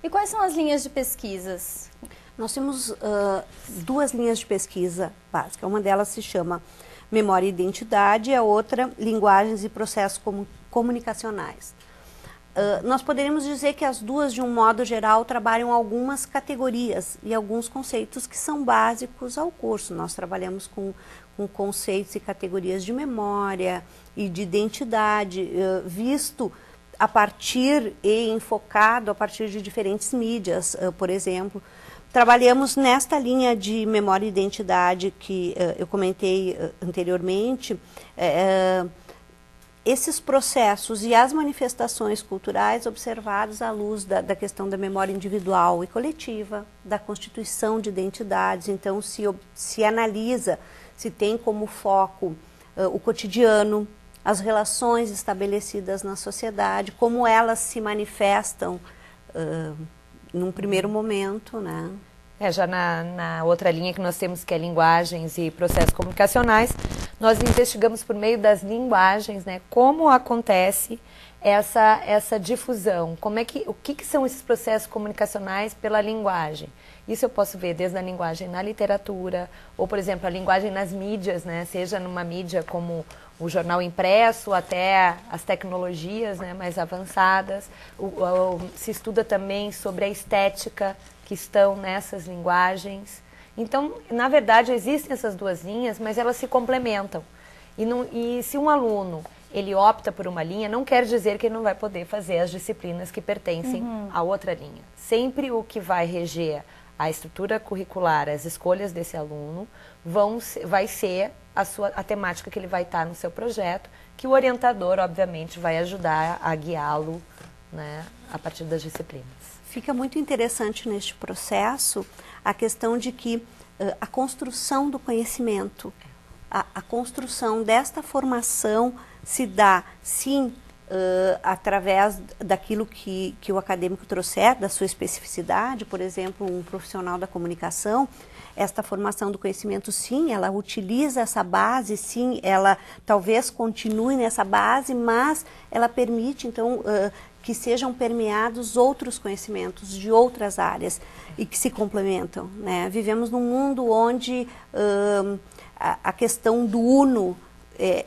E quais são as linhas de pesquisas? Nós temos duas linhas de pesquisa básicas. Uma delas se chama Memória e Identidade e a outra Linguagens e Processos Comunicacionais. Nós poderíamos dizer que as duas, de um modo geral, trabalham algumas categorias e alguns conceitos que são básicos ao curso. Nós trabalhamos com conceitos e categorias de memória e de identidade, visto a partir e enfocado a partir de diferentes mídias, por exemplo. Trabalhamos nesta linha de memória e identidade que eu comentei anteriormente, esses processos e as manifestações culturais observados à luz da questão da memória individual e coletiva, da constituição de identidades. Então, se analisa, se tem como foco o cotidiano, as relações estabelecidas na sociedade, como elas se manifestam num primeiro momento, né? Já na outra linha que nós temos, que é linguagens e processos comunicacionais, nós investigamos por meio das linguagens, né, como acontece essa difusão, o que são esses processos comunicacionais pela linguagem. Isso eu posso ver desde a linguagem na literatura, ou, por exemplo, a linguagem nas mídias, né, seja numa mídia como o jornal impresso, até as tecnologias, né, mais avançadas. Se estuda também sobre a estética que estão nessas linguagens. Então, na verdade, existem essas duas linhas, mas elas se complementam. E se um aluno ele opta por uma linha, não quer dizer que ele não vai poder fazer as disciplinas que pertencem à outra linha. Sempre o que vai reger a estrutura curricular, as escolhas desse aluno, vai ser a temática que ele vai estar no seu projeto, que o orientador, obviamente, vai ajudar a guiá-lo, né, a partir das disciplinas. Fica muito interessante neste processo a questão de que a construção do conhecimento, a construção desta formação se dá, sim, através daquilo que o acadêmico trouxer, da sua especificidade. Por exemplo, um profissional da comunicação, esta formação do conhecimento, sim, ela utiliza essa base, sim, ela talvez continue nessa base, mas ela permite, então, que sejam permeados outros conhecimentos de outras áreas e que se complementam, né? Vivemos num mundo onde a questão do uno,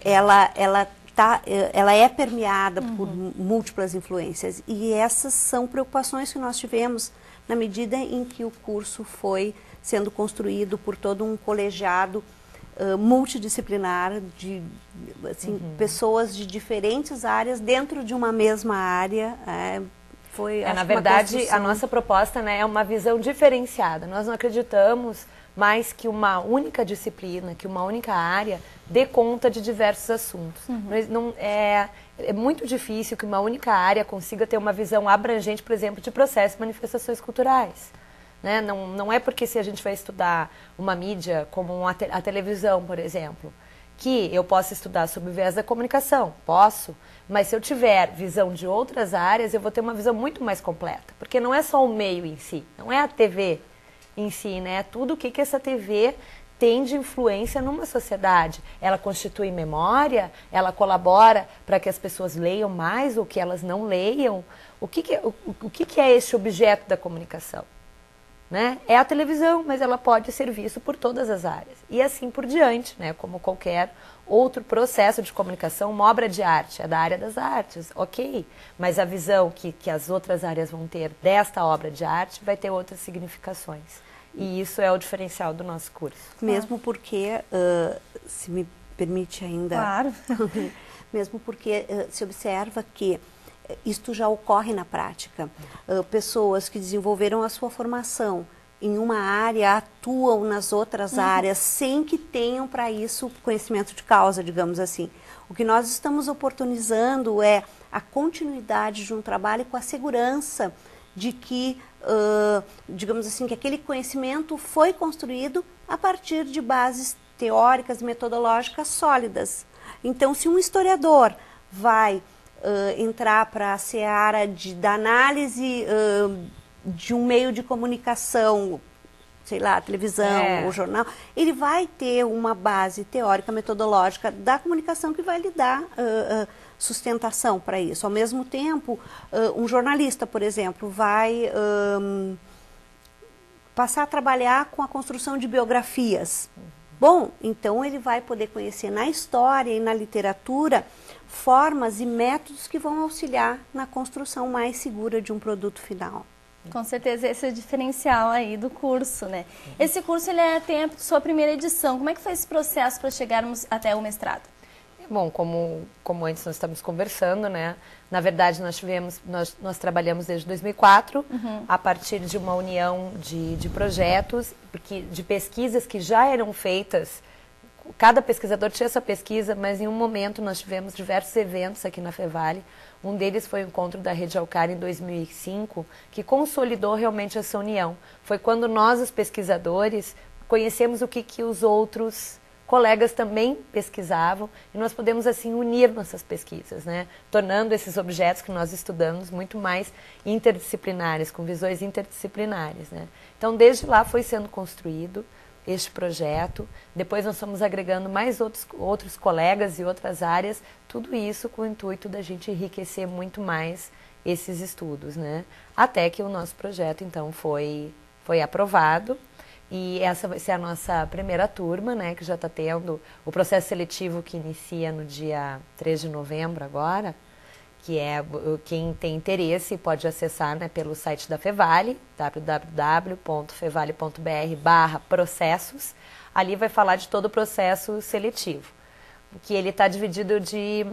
ela é permeada por múltiplas influências, e essas são preocupações que nós tivemos na medida em que o curso foi sendo construído por todo um colegiado multidisciplinar, de pessoas de diferentes áreas dentro de uma mesma área. Na verdade, a nossa proposta, né, é uma visão diferenciada. Nós não acreditamos mais que uma única disciplina, que uma única área dê conta de diversos assuntos. É muito difícil que uma única área consiga ter uma visão abrangente, por exemplo, de processos e manifestações culturais. Né? Não é porque se a gente vai estudar uma mídia como a televisão, por exemplo, que eu posso estudar sobre o viés da comunicação. Posso, mas se eu tiver visão de outras áreas, eu vou ter uma visão muito mais completa. Porque não é só o meio em si, não é a TV em si, né? É tudo o que essa TV tem de influência numa sociedade. Ela constitui memória, ela colabora para que as pessoas leiam mais ou que elas não leiam. O que é esse objeto da comunicação? Né? É a televisão, mas ela pode ser vista por todas as áreas. E assim por diante, né? Como qualquer outro processo de comunicação, uma obra de arte é da área das artes, ok. Mas a visão que as outras áreas vão ter desta obra de arte vai ter outras significações. E isso é o diferencial do nosso curso. Mesmo porque, se me permite ainda... Claro. Mesmo porque se observa que isto já ocorre na prática. Pessoas que desenvolveram a sua formação em uma área atuam nas outras áreas sem que tenham para isso conhecimento de causa, digamos assim. O que nós estamos oportunizando é a continuidade de um trabalho com a segurança de que, digamos assim, que aquele conhecimento foi construído a partir de bases teóricas e metodológicas sólidas. Então, se um historiador vai entrar para a seara da análise de um meio de comunicação, sei lá, televisão ou jornal, ele vai ter uma base teórica, metodológica da comunicação que vai lhe dar sustentação para isso. Ao mesmo tempo, um jornalista, por exemplo, vai passar a trabalhar com a construção de biografias. Bom, então ele vai poder conhecer na história e na literatura formas e métodos que vão auxiliar na construção mais segura de um produto final. Com certeza esse é o diferencial aí do curso, né? Esse curso ele tem a sua primeira edição. Como é que foi esse processo para chegarmos até o mestrado? Bom, como antes nós estamos conversando, né? Na verdade, nós trabalhamos desde 2004, a partir de uma união de projetos, de pesquisas que já eram feitas. Cada pesquisador tinha essa pesquisa, mas em um momento nós tivemos diversos eventos aqui na Fevale. Um deles foi o encontro da Rede Alcar em 2005, que consolidou realmente essa união. Foi quando nós, os pesquisadores, conhecemos o que os outros colegas também pesquisavam e nós podemos assim unir nossas pesquisas, né? Tornando esses objetos que nós estudamos muito mais interdisciplinares, com visões interdisciplinares, né? Então, desde lá foi sendo construído este projeto, depois nós fomos agregando mais outros colegas e outras áreas, tudo isso com o intuito da gente enriquecer muito mais esses estudos, né? Até que o nosso projeto, então, foi aprovado. E essa vai ser a nossa primeira turma, né, que já está tendo o processo seletivo que inicia no dia 3 de novembro agora, que é quem tem interesse pode acessar, né, pelo site da Fevale, www.fevale.br/processos. Ali vai falar de todo o processo seletivo, que ele está dividido de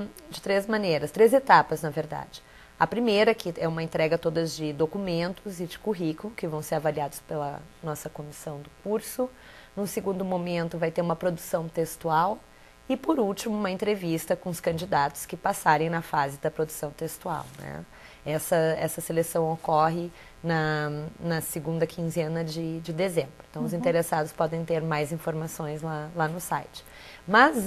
3 maneiras, 3 etapas, na verdade. A primeira, que é uma entrega todas de documentos e de currículo, que vão ser avaliados pela nossa comissão do curso. No segundo momento, vai ter uma produção textual. E, por último, uma entrevista com os candidatos que passarem na fase da produção textual, né? Essa seleção ocorre na segunda quinzena de dezembro. Então, os interessados podem ter mais informações lá no site. Mas,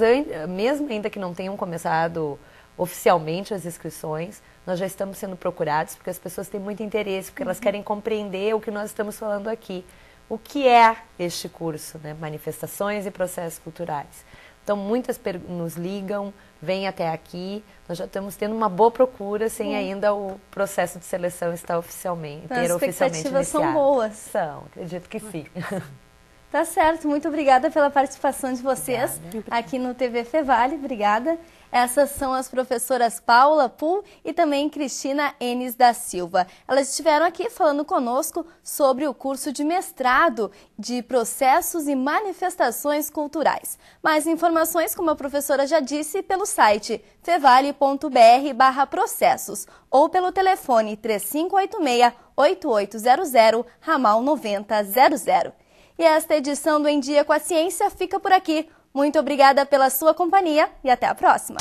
mesmo ainda que não tenham começado oficialmente as inscrições, nós já estamos sendo procurados porque as pessoas têm muito interesse, porque elas querem compreender o que nós estamos falando aqui. O que é este curso, né? Manifestações e processos culturais. Então, muitas nos ligam, vêm até aqui, nós já estamos tendo uma boa procura sem ainda o processo de seleção estar oficialmente iniciado. As expectativas são boas. São, acredito que sim. Tá certo, muito obrigada pela participação de vocês aqui no TV Fevale, obrigada. Essas são as professoras Paula Pull e também Cristina Enes da Silva. Elas estiveram aqui falando conosco sobre o curso de mestrado de processos e manifestações culturais. Mais informações, como a professora já disse, pelo site fevale.br/processos ou pelo telefone 3586-8800, ramal 9000. E esta edição do Em Dia com a Ciência fica por aqui. Muito obrigada pela sua companhia e até a próxima!